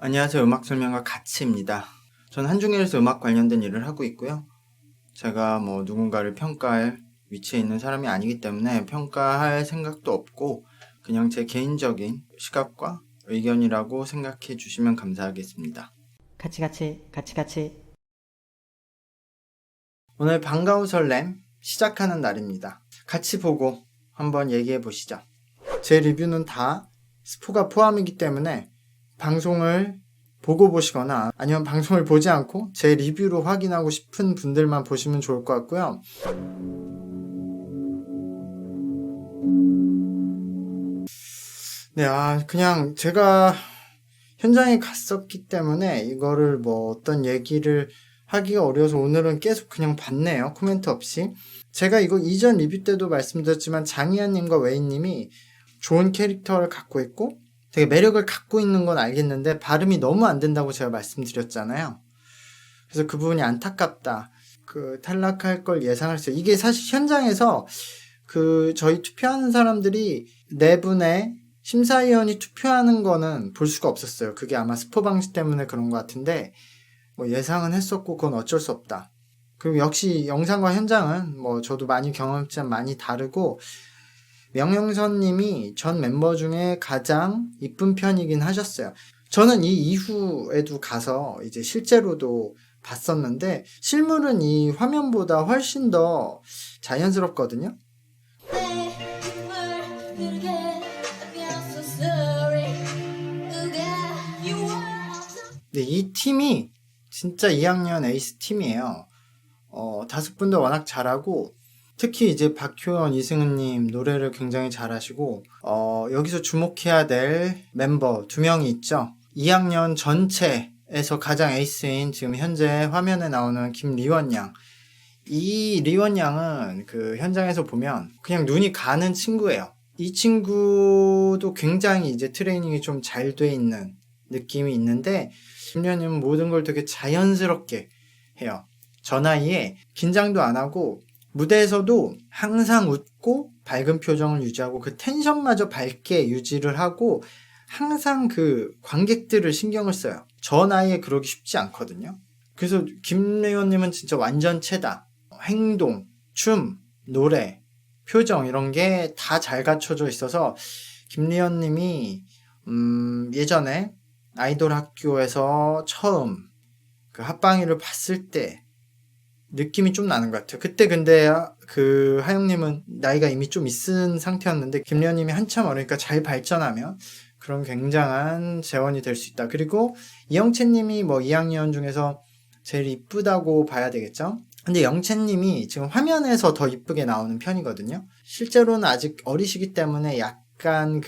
안녕하세요. 음악 설명가 가치입니다. 저는 한중일에서 음악 관련된 일을 하고 있고요. 제가 누군가를 평가할 위치에 있는 사람이 아니기 때문에 평가할 생각도 없고 그냥 제 개인적인 시각과 의견이라고 생각해 주시면 감사하겠습니다. 같이. 오늘 반가운 설렘 시작하는 날입니다. 같이 보고 한번 얘기해 보시죠. 제 리뷰는 다 스포가 포함이기 때문에 방송을 보고 보시거나 아니면 방송을 보지 않고 제 리뷰로 확인하고 싶은 분들만 보시면 좋을 것 같고요. 네, 그냥 제가 현장에 갔었기 때문에 이거를 어떤 얘기를 하기가 어려워서 오늘은 계속 그냥 봤네요. 코멘트 없이. 제가 이거 이전 리뷰 때도 말씀드렸지만 장희한님과 웨이님이 좋은 캐릭터를 갖고 있고 되게 매력을 갖고 있는 건 알겠는데 발음이 너무 안 된다고 제가 말씀드렸잖아요. 그래서 그 부분이 안타깝다. 탈락할 걸 예상했어요. 이게 사실 현장에서 저희 투표하는 사람들이 네 분의 심사위원이 투표하는 거는 볼 수가 없었어요. 그게 아마 스포 방식 때문에 그런 것 같은데 예상은 했었고 그건 어쩔 수 없다. 그리고 역시 영상과 현장은 저도 많이 경험했지만 많이 다르고 명영선 님이 전 멤버 중에 가장 이쁜 편이긴 하셨어요. 저는 이 이후에도 가서 이제 실제로도 봤었는데 실물은 이 화면보다 훨씬 더 자연스럽거든요. 네, 이 팀이 진짜 2학년 에이스 팀이에요. 5분도 워낙 잘하고 특히 이제 박효연, 이승은님 노래를 굉장히 잘하시고 여기서 주목해야 될 멤버 2명이 있죠. 2학년 전체에서 가장 에이스인 지금 현재 화면에 나오는 김리원 양. 이 리원 양은 현장에서 보면 그냥 눈이 가는 친구예요. 이 친구도 굉장히 이제 트레이닝이 좀 잘 돼 있는 느낌이 있는데 김리원님은 모든 걸 되게 자연스럽게 해요. 저 나이에 긴장도 안 하고 무대에서도 항상 웃고 밝은 표정을 유지하고 그 텐션마저 밝게 유지를 하고 항상 관객들을 신경을 써요. 저 나이에 그러기 쉽지 않거든요. 그래서 김래원님은 진짜 완전체다. 행동, 춤, 노래, 표정 이런 게 다 잘 갖춰져 있어서 김리현님이 예전에 아이돌 학교에서 처음 합방이를 봤을 때 느낌이 좀 나는 것 같아요. 그때 근데 하영님은 나이가 이미 좀 있은 상태였는데 김리현님이 한참 어리니까 잘 발전하면 그런 굉장한 재원이 될 수 있다. 그리고 이영채님이 2학년 중에서 제일 이쁘다고 봐야 되겠죠? 근데 영채님이 지금 화면에서 더 이쁘게 나오는 편이거든요. 실제로는 아직 어리시기 때문에 약간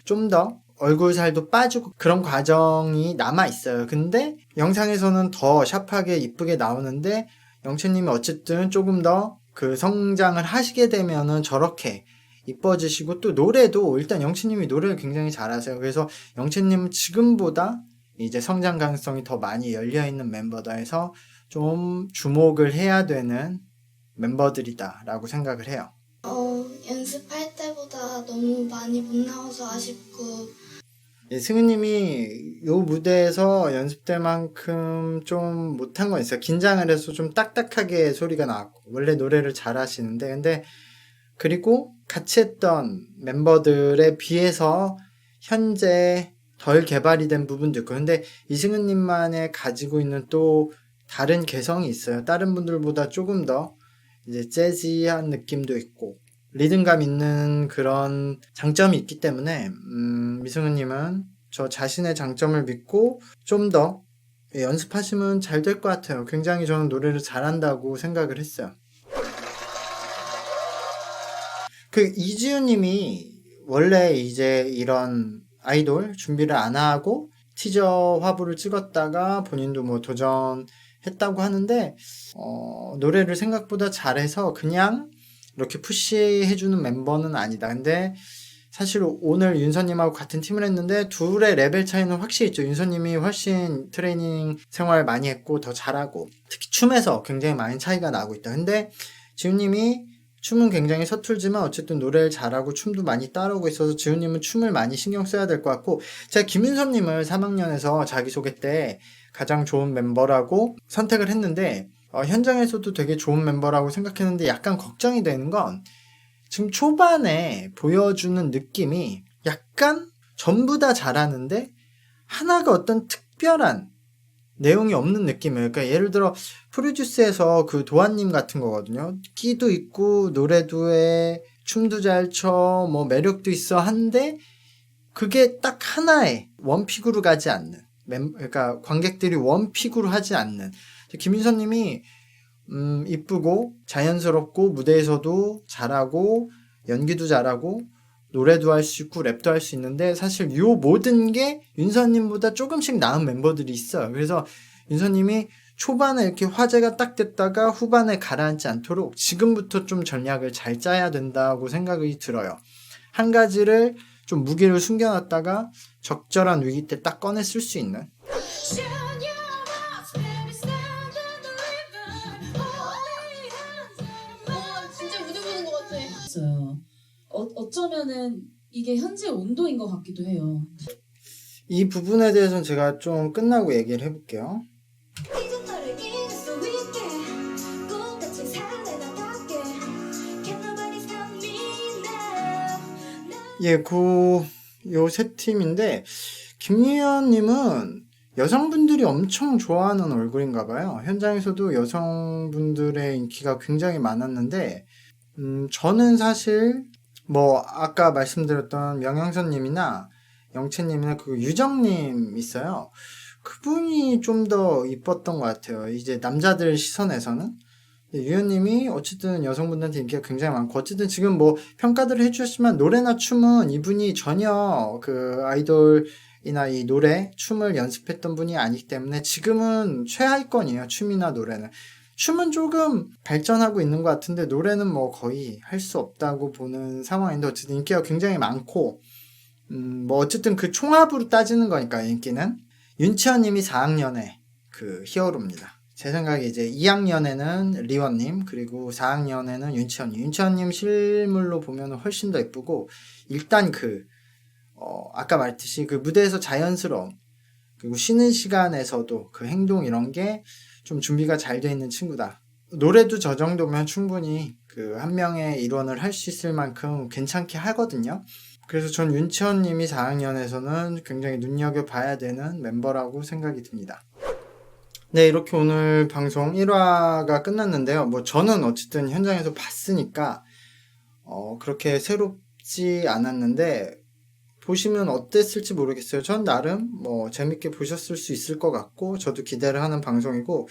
좀 더 얼굴 살도 빠지고 그런 과정이 남아있어요. 근데 영상에서는 더 샤프하게 이쁘게 나오는데 영채님이 어쨌든 조금 더 성장을 하시게 되면은 저렇게 이뻐지시고 또 노래도 일단 영채님이 노래를 굉장히 잘하세요. 그래서 영채님은 지금보다 이제 성장 가능성이 더 많이 열려있는 멤버다 해서 좀 주목을 해야 되는 멤버들이다라고 생각을 해요. 연습할 때보다 너무 많이 못 나와서 아쉽고 승우님이 요 무대에서 연습 때만큼 좀 못한 건 있어요. 긴장을 해서 좀 딱딱하게 소리가 나왔고 원래 노래를 잘하시는데 근데 그리고 같이 했던 멤버들에 비해서 현재 덜 개발이 된 부분도 있고 근데 이승은님만의 가지고 있는 또 다른 개성이 있어요. 다른 분들보다 조금 더 이제 재즈한 느낌도 있고 리듬감 있는 그런 장점이 있기 때문에 이승은님은 저 자신의 장점을 믿고 좀 더 연습하시면 잘 될 것 같아요. 굉장히 저는 노래를 잘한다고 생각을 했어요. 이지훈님이 원래 이제 이런 아이돌 준비를 안 하고 티저 화보를 찍었다가 본인도 도전했다고 하는데 노래를 생각보다 잘해서 그냥 이렇게 푸시해주는 멤버는 아니다. 근데 사실 오늘 윤서님하고 같은 팀을 했는데 둘의 레벨 차이는 확실히 있죠. 윤서님이 훨씬 트레이닝 생활 많이 했고 더 잘하고 특히 춤에서 굉장히 많이 차이가 나고 있다. 근데 지훈님이 춤은 굉장히 서툴지만 어쨌든 노래를 잘하고 춤도 많이 따라오고 있어서 지훈님은 춤을 많이 신경 써야 될 것 같고, 제가 김윤섭님을 3학년에서 자기소개 때 가장 좋은 멤버라고 선택을 했는데 현장에서도 되게 좋은 멤버라고 생각했는데 약간 걱정이 되는 건 지금 초반에 보여주는 느낌이 약간 전부 다 잘하는데 하나가 어떤 특별한 내용이 없는 느낌이에요. 그러니까 예를 들어 프로듀스에서 그 도안님 같은 거거든요. 끼도 있고 노래도 해, 춤도 잘 춰, 뭐 매력도 있어 한데 그게 딱 하나의 원픽으로 가지 않는, 그러니까 관객들이 원픽으로 하지 않는. 김윤서님이 이쁘고 자연스럽고 무대에서도 잘하고 연기도 잘하고 노래도 할 수 있고 랩도 할 수 있는데 사실 요 모든 게 윤서님보다 조금씩 나은 멤버들이 있어요. 그래서 윤서님이 초반에 이렇게 화제가 딱 됐다가 후반에 가라앉지 않도록 지금부터 좀 전략을 잘 짜야 된다고 생각이 들어요. 한 가지를 좀 무기를 숨겨놨다가 적절한 위기 때 딱 꺼내 쓸 수 있는. 진짜 무대 보는 것 같아. 있어요. 어쩌면은 이게 현재 온도인 것 같기도 해요. 이 부분에 대해서는 제가 좀 끝나고 얘기를 해볼게요. 예, 요 세 팀인데 김유현님은 여성분들이 엄청 좋아하는 얼굴인가 봐요. 현장에서도 여성분들의 인기가 굉장히 많았는데 저는 사실 뭐 아까 말씀드렸던 명영선님이나 영채님이나 그 유정님 있어요. 그분이 좀 더 이뻤던 것 같아요. 이제 남자들 시선에서는. 유현님이 어쨌든 여성분들한테 인기가 굉장히 많고 어쨌든 지금 뭐 평가들을 해주셨지만 노래나 춤은 이분이 전혀 그 아이돌이나 이 노래, 춤을 연습했던 분이 아니기 때문에 지금은 최하위권이에요. 춤이나 노래는. 춤은 조금 발전하고 있는 것 같은데 노래는 뭐 거의 할 수 없다고 보는 상황인데 어쨌든 인기가 굉장히 많고 뭐 어쨌든 그 총합으로 따지는 거니까 인기는. 윤치현님이 4학년에 그 히어로입니다. 제 생각에 이제 2학년에는 리원님 그리고 4학년에는 윤치현님. 윤치현님 실물로 보면 훨씬 더 예쁘고 일단 아까 말했듯이 그 무대에서 자연스러움 그리고 쉬는 시간에서도 그 행동 이런 게 좀 준비가 잘 돼 있는 친구다. 노래도 저 정도면 충분히 그 한 명의 일원을 할 수 있을 만큼 괜찮게 하거든요. 그래서 전 윤치현님이 4학년에서는 굉장히 눈여겨봐야 되는 멤버라고 생각이 듭니다. 네, 이렇게 오늘 방송 1화가 끝났는데요. 뭐 저는 어쨌든 현장에서 봤으니까 그렇게 새롭지 않았는데 보시면 어땠을지 모르겠어요. 전 나름 뭐 재밌게 보셨을 수 있을 것 같고 저도 기대를 하는 방송이고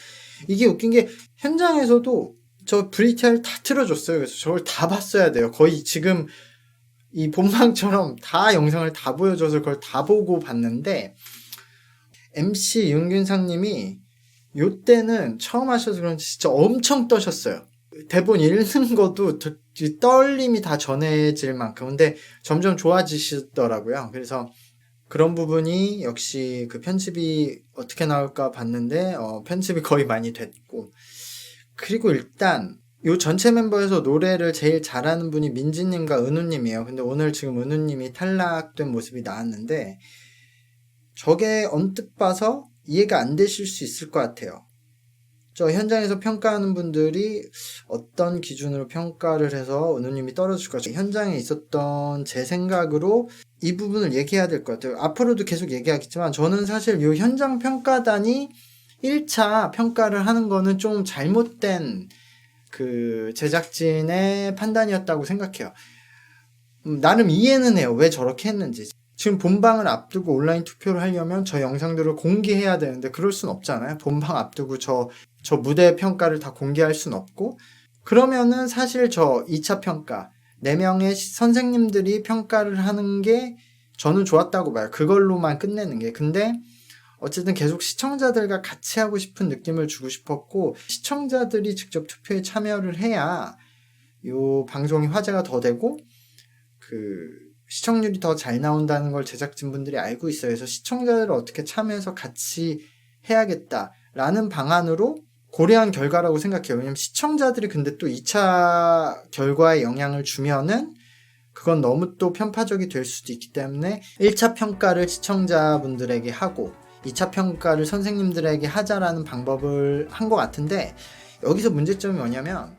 이게 웃긴 게 현장에서도 저 VTR 다 틀어줬어요. 그래서 저걸 다 봤어야 돼요. 거의 지금 이 본방처럼 다 영상을 다 보여줘서 그걸 다 보고 봤는데 MC 윤균상님이 요때는 처음 하셔서 그런지 진짜 엄청 떠셨어요. 대본 읽는 것도 떨림이 다 전해질 만큼. 근데 점점 좋아지시더라고요. 그래서 그런 부분이 역시 그 편집이 어떻게 나올까 봤는데 편집이 거의 많이 됐고 그리고 일단 요 전체 멤버에서 노래를 제일 잘하는 분이 민지님과 은우님이에요. 근데 오늘 지금 은우님이 탈락된 모습이 나왔는데 저게 언뜻 봐서 이해가 안 되실 수 있을 것 같아요. 저 현장에서 평가하는 분들이 어떤 기준으로 평가를 해서 은우님이 떨어질까? 현장에 있었던 제 생각으로 이 부분을 얘기해야 될 것 같아요. 앞으로도 계속 얘기하겠지만 저는 사실 이 현장 평가단이 1차 평가를 하는 거는 좀 잘못된 그 제작진의 판단이었다고 생각해요. 나름 이해는 해요. 왜 저렇게 했는지. 지금 본방을 앞두고 온라인 투표를 하려면 저 영상들을 공개해야 되는데 그럴 순 없잖아요. 본방 앞두고 저 무대 평가를 다 공개할 순 없고 그러면은 사실 저 2차 평가 4명의 선생님들이 평가를 하는 게 저는 좋았다고 봐요. 그걸로만 끝내는 게. 근데 어쨌든 계속 시청자들과 같이 하고 싶은 느낌을 주고 싶었고 시청자들이 직접 투표에 참여를 해야 요 방송이 화제가 더 되고 그 시청률이 더 잘 나온다는 걸 제작진분들이 알고 있어요. 그래서 시청자들을 어떻게 참여해서 같이 해야겠다라는 방안으로 고려한 결과라고 생각해요. 왜냐면 시청자들이 근데 또 2차 결과에 영향을 주면은 그건 너무 또 편파적이 될 수도 있기 때문에 1차 평가를 시청자분들에게 하고 2차 평가를 선생님들에게 하자라는 방법을 한 것 같은데, 여기서 문제점이 뭐냐면